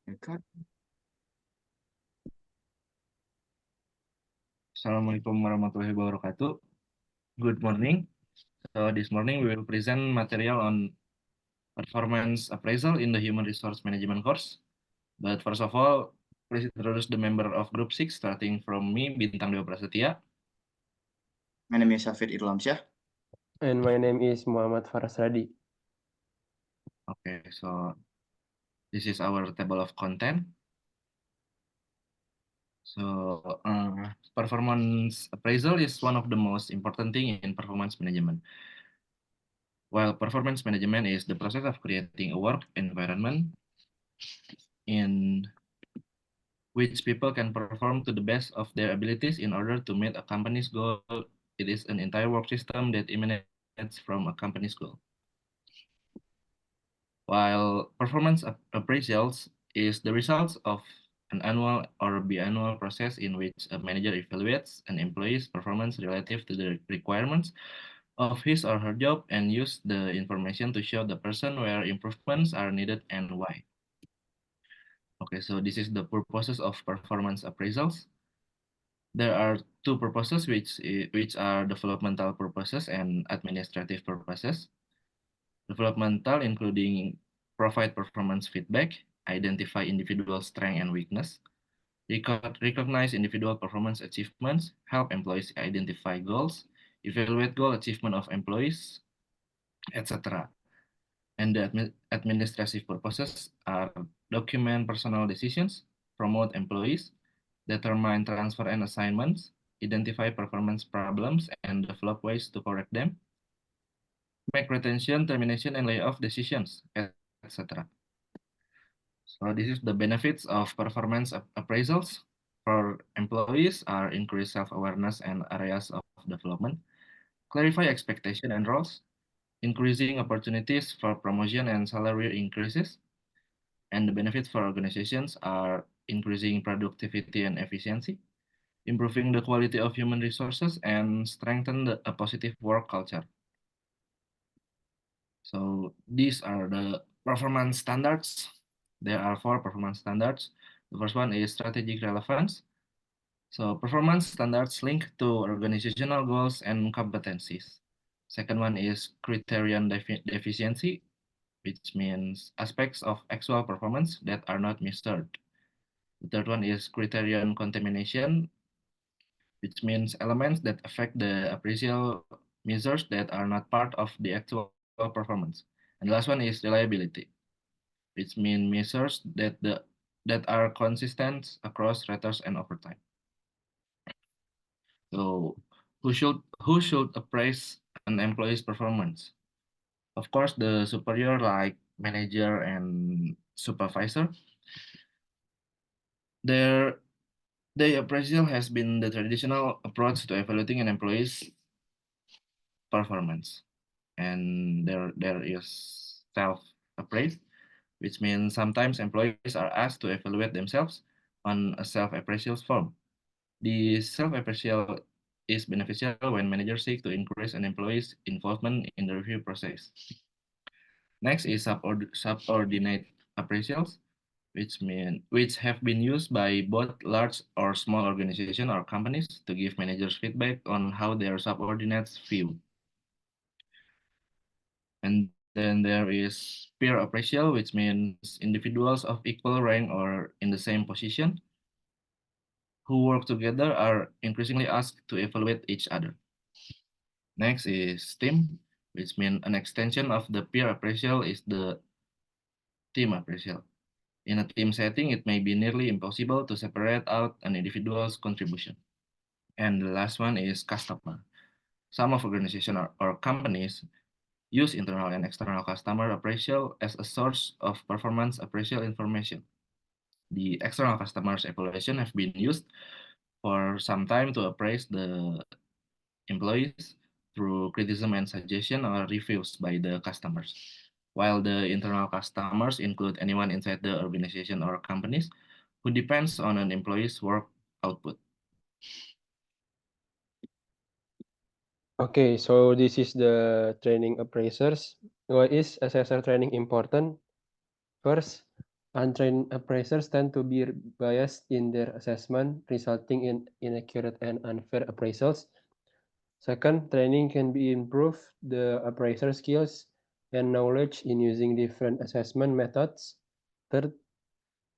Okay. Assalamualaikum warahmatullahi wabarakatuh. Good morning. So this morning we will present material on performance appraisal in the Human Resource Management course. But first of all, please introduce the member of Group 6, starting from me, Bintang Dewa Prasetya. My name is Hafid Irlamsyah. And my name is Muhammad Farasradi. Okay, so this is our table of content. So performance appraisal is one of the most important thing in performance management. While performance management is the process of creating a work environment in which people can perform to the best of their abilities in order to meet a company's goal. It is an entire work system that emanates from a company's goal. While performance appraisals is the results of an annual or biannual process in which a manager evaluates an employee's performance relative to the requirements of his or her job and use the information to show the person where improvements are needed and why. Okay, so this is the purposes of performance appraisals. There are two purposes, which are developmental purposes and administrative purposes. Developmental including provide performance feedback, identify individual strength and weakness, recognize individual performance achievements, help employees identify goals, evaluate goal achievement of employees, etc. And the administrative purposes are document personal decisions, promote employees, determine transfer and assignments, identify performance problems and develop ways to correct them, make retention, termination, and layoff decisions, etc. So this is the benefits of performance appraisals for employees are increased self-awareness and areas of development, clarify expectation and roles, increasing opportunities for promotion and salary increases, and the benefits for organizations are increasing productivity and efficiency, improving the quality of human resources, and strengthen a positive work culture. So these are the performance standards. There are 4 performance standards. The first one is strategic relevance. So performance standards link to organizational goals and competencies. Second one is criterion deficiency, which means aspects of actual performance that are not measured. The third one is criterion contamination, which means elements that affect the appraisal measures that are not part of the actual performance. And the last one is reliability, which means measures that are consistent across raters and over time. So who should appraise an employee's performance? Of course, the superior like manager and supervisor. Their The appraisal has been the traditional approach to evaluating an employee's performance. And there is self-appraise, which means sometimes employees are asked to evaluate themselves on a self-appraisal form. The self-appraisal is beneficial when managers seek to increase an employee's involvement in the review process. Next is subordinate appraisals, which have been used by both large or small organizations or companies to give managers feedback on how their subordinates view. And then there is peer appraisal, which means individuals of equal rank or in the same position who work together are increasingly asked to evaluate each other. Next is team, which means an extension of the peer appraisal is the team appraisal. In a team setting, it may be nearly impossible to separate out an individual's contribution. And the last one is customer. Some of organizations or companies use internal and external customer appraisal as a source of performance appraisal information. The external customers evaluation have been used for some time to appraise the employees through criticism and suggestion or reviews by the customers. While the internal customers include anyone inside the organization or companies who depends on an employee's work output. Okay, so this is the training appraisers. Why is assessor training important? First, Untrained appraisers tend to be biased in their assessment, resulting in inaccurate and unfair appraisals. Second, training can be improved the appraiser skills and knowledge in using different assessment methods. Third,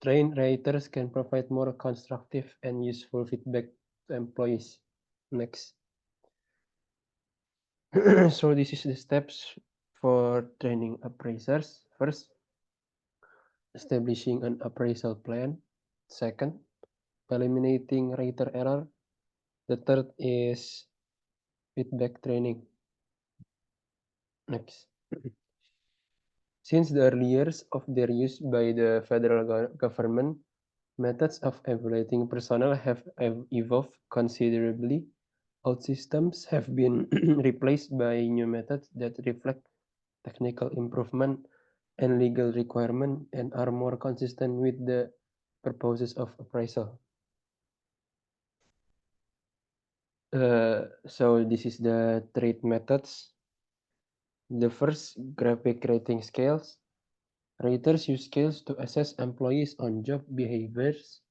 trained raters can provide more constructive and useful feedback to employees. Next. So this is the steps for training appraisers. First, establishing an appraisal plan. Second, eliminating rater error. The third is feedback training. Next. Since the early years of their use by the federal government, methods of evaluating personnel have evolved considerably. Old systems have been replaced by new methods that reflect technical improvement and legal requirement and are more consistent with the purposes of appraisal. So this is the trait methods. The first, graphic rating scales. Raters use scales to assess employees on job behaviors,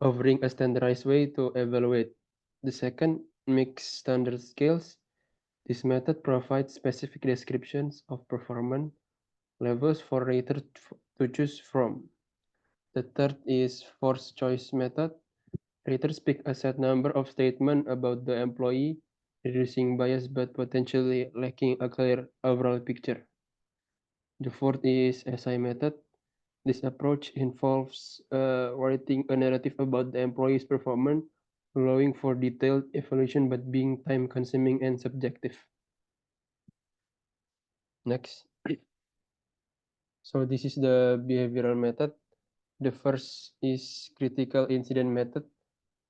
offering a standardized way to evaluate. The second, mixed standard scales. This method provides specific descriptions of performance levels for raters to choose from. The third is forced choice method. Raters pick a set number of statements about the employee, reducing bias but potentially lacking a clear overall picture. The fourth is SI method. This approach involves writing a narrative about the employee's performance, allowing for detailed evaluation but being time-consuming and subjective. Next. So this is the behavioral method. The first is critical incident method.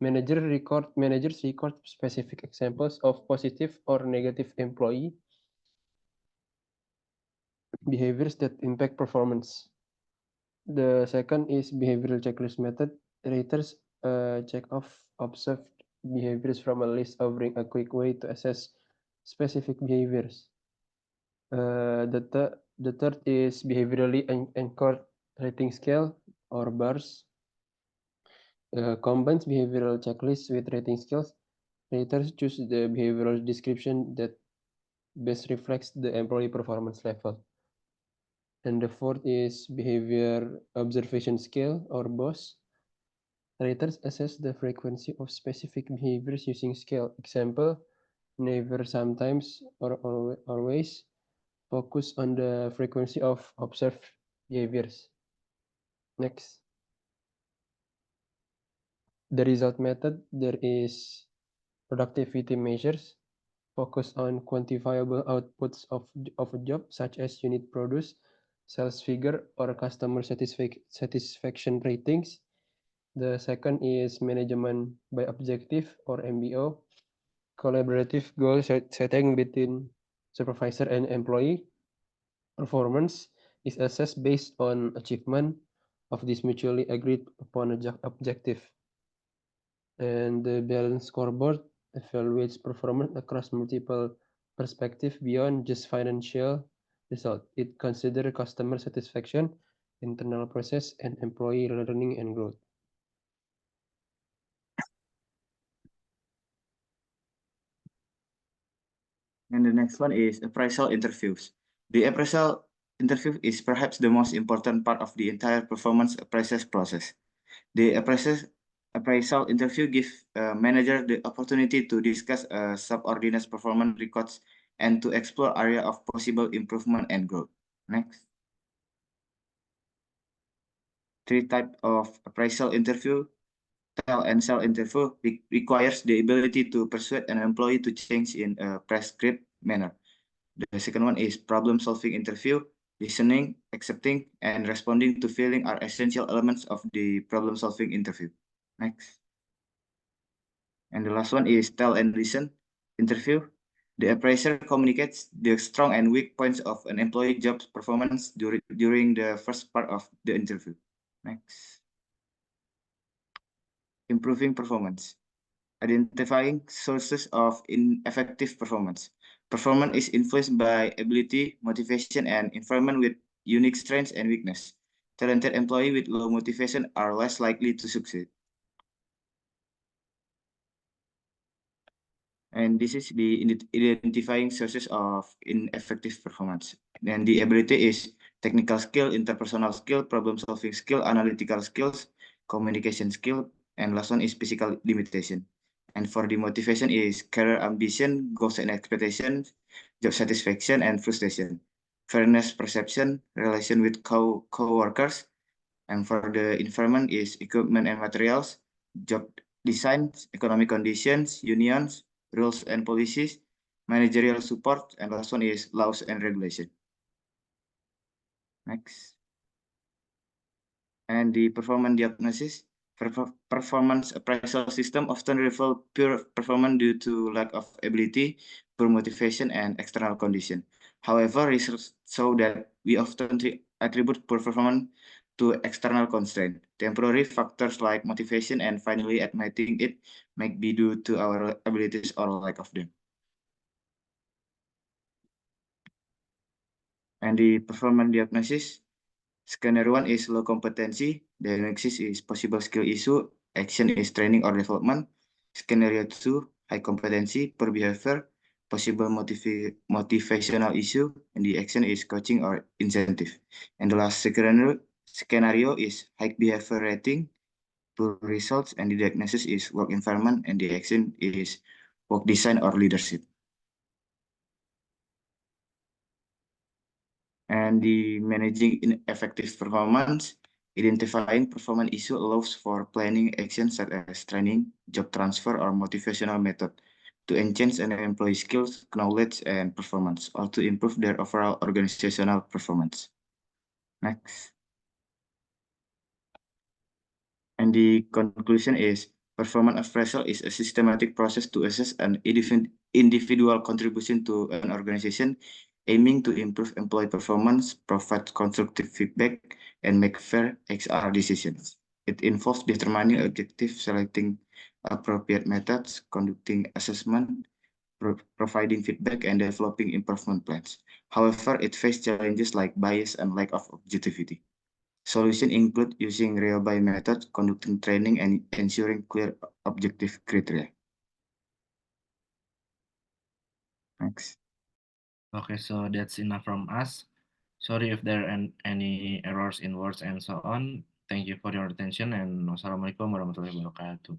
Managers record specific examples of positive or negative employee behaviors that impact performance. The second is behavioral checklist method. Raters check off observed behaviors from a list, offering a quick way to assess specific behaviors. The third is behaviorally anchored rating scale or BARS. Combines behavioral checklists with rating scales. Raters choose the behavioral description that best reflects the employee performance level. And the fourth is behavior observation scale or BOS. Raters assess the frequency of specific behaviors using scale. Example, never, sometimes, or always. Focus on the frequency of observed behaviors. Next. The result method, there is productivity measures. Focus on quantifiable outputs of a job, such as unit produced, sales figure, or customer satisfaction ratings. The second is management by objective or MBO, collaborative goal setting between supervisor and employee. Performance is assessed based on achievement of this mutually agreed upon objective. And the balance scoreboard evaluates performance across multiple perspectives beyond just financial result. It considers customer satisfaction, internal process, and employee learning and growth. And the next one is appraisal interviews. The appraisal interview is perhaps the most important part of the entire performance appraisal process. The appraisal interview gives a manager the opportunity to discuss a subordinate's performance records and to explore area of possible improvement and growth. Next. 3 types of appraisal interview. Tell and sell interview requires the ability to persuade an employee to change in a prescribed manner. The second one is problem-solving interview. Listening, accepting, and responding to feeling are essential elements of the problem-solving interview. Next. And the last one is tell and listen interview. The appraiser communicates the strong and weak points of an employee job performance during the first part of the interview. Next. Improving performance. Identifying sources of ineffective performance. Performance is influenced by ability, motivation, and environment with unique strengths and weakness. Talented employees with low motivation are less likely to succeed. And this is the identifying sources of ineffective performance. And the ability is technical skill, interpersonal skill, problem-solving skill, analytical skills, communication skill, and last one is physical limitation. And for the motivation is career ambition, goals and expectations, job satisfaction and frustration, fairness perception, relation with co-workers, and for the environment is equipment and materials, job design, economic conditions, unions, rules and policies, managerial support, and last one is laws and regulation. Next. And the performance diagnosis. Performance appraisal system often reveal poor performance due to lack of ability, poor motivation, and external condition. However, research show that we often attribute poor performance to external constraint. Temporary factors like motivation and finally admitting it might be due to our abilities or lack of them. And the performance diagnosis. Scenario 1 is low competency, diagnosis is possible skill issue, action is training or development. Scenario 2, high competency, poor behavior, possible motivational issue, and the action is coaching or incentive. And the last scenario is high behavior rating, poor results, and the diagnosis is work environment, and the action is work design or leadership. And the managing ineffective performance, identifying performance issue allows for planning actions such as training, job transfer, or motivational method to enhance an employee's skills, knowledge, and performance, or to improve their overall organizational performance. Next. And the conclusion is performance appraisal is a systematic process to assess an individual contribution to an organization, aiming to improve employee performance, provide constructive feedback, and make fair HR decisions. It involves determining objectives, selecting appropriate methods, conducting assessment, providing feedback, and developing improvement plans. However, it faces challenges like bias and lack of objectivity. Solutions include using real-by methods, conducting training, and ensuring clear objective criteria. Next. Okay, so that's enough from us. Sorry if there are any errors in words and so on. Thank you for your attention and wassalamualaikum warahmatullahi wabarakatuh.